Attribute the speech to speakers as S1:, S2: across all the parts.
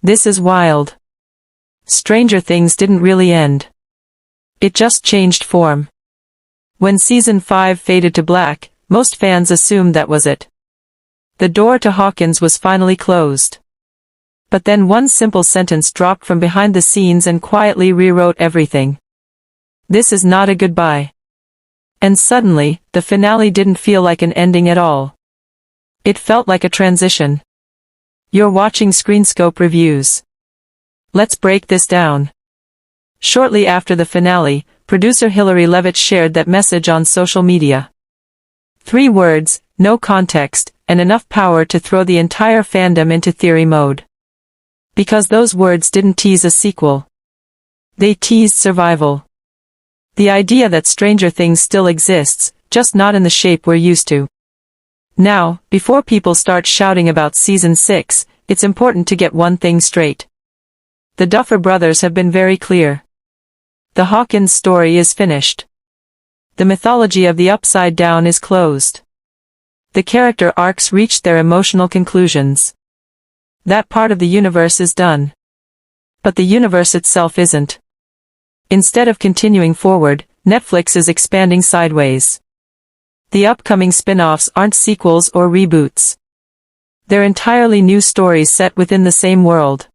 S1: This is wild. Stranger Things didn't really end. It just changed form. When Season 5 faded to black, most fans assumed that was it. The door to Hawkins was finally closed. But then one simple sentence dropped from behind the scenes and quietly rewrote everything. This is not a goodbye. And suddenly, the finale didn't feel like an ending at all. It felt like a transition. You're watching Screenscope Reviews. Let's break this down. Shortly after the finale, producer Hilary Levitt shared that message on social media. 3 words, no context, and enough power to throw the entire fandom into theory mode. Because those words didn't tease a sequel. They teased survival. The idea that Stranger Things still exists, just not in the shape we're used to. Now, before people start shouting about Season 6, it's important to get one thing straight. The Duffer Brothers have been very clear. The Hawkins story is finished. The mythology of the Upside Down is closed. The character arcs reached their emotional conclusions. That part of the universe is done. But the universe itself isn't. Instead of continuing forward, Netflix is expanding sideways. The upcoming spin-offs aren't sequels or reboots. They're entirely new stories set within the same world.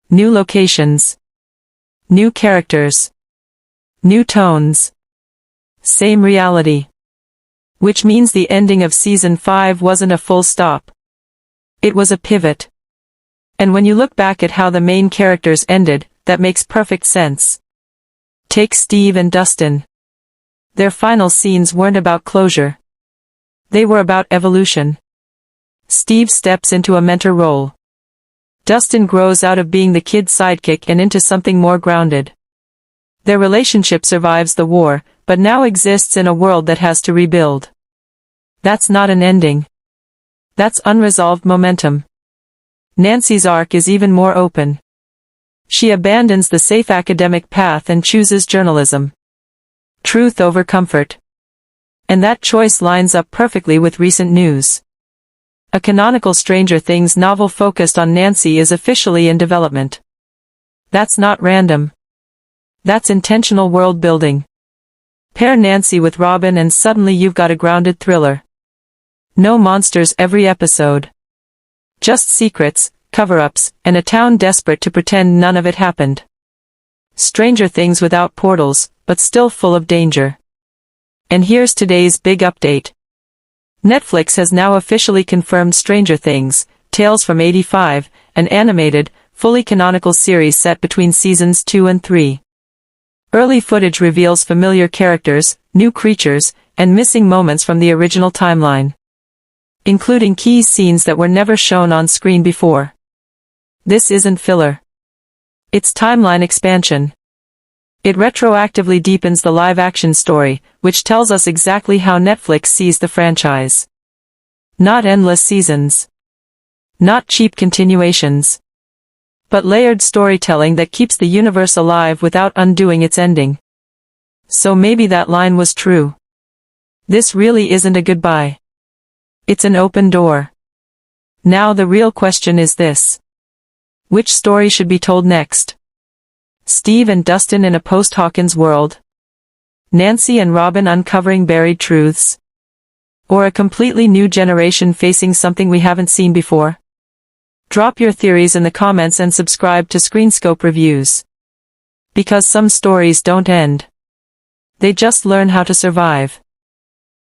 S1: New locations. New characters. New tones. Same reality. Which means the ending of Season 5 wasn't a full stop. It was a pivot. And when you look back at how the main characters ended, that makes perfect sense. Take Steve and Dustin. Their final scenes weren't about closure. They were about evolution. Steve steps into a mentor role. Dustin grows out of being the kid sidekick and into something more grounded. Their relationship survives the war, but now exists in a world that has to rebuild. That's not an ending. That's unresolved momentum. Nancy's arc is even more open. She abandons the safe academic path and chooses journalism. Truth over comfort. And that choice lines up perfectly with recent news. A canonical Stranger Things novel focused on Nancy is officially in development. That's not random. That's intentional world building. Pair Nancy with Robin and suddenly you've got a grounded thriller. No monsters every episode. Just secrets, cover-ups, and a town desperate to pretend none of it happened. Stranger Things without portals, but still full of danger. And here's today's big update. Netflix has now officially confirmed Stranger Things, Tales from 85, an animated, fully canonical series set between Seasons 2 and 3. Early footage reveals familiar characters, new creatures, and missing moments from the original timeline, including key scenes that were never shown on screen before. This isn't filler. It's timeline expansion. It retroactively deepens the live-action story, which tells us exactly how Netflix sees the franchise. Not endless seasons. Not cheap continuations. But layered storytelling that keeps the universe alive without undoing its ending. So maybe that line was true. This really isn't a goodbye. It's an open door. Now the real question is this. Which story should be told next? Steve and Dustin in a post-Hawkins world? Nancy and Robin uncovering buried truths? Or a completely new generation facing something we haven't seen before? Drop your theories in the comments and subscribe to Screenscope Reviews. Because some stories don't end. They just learn how to survive.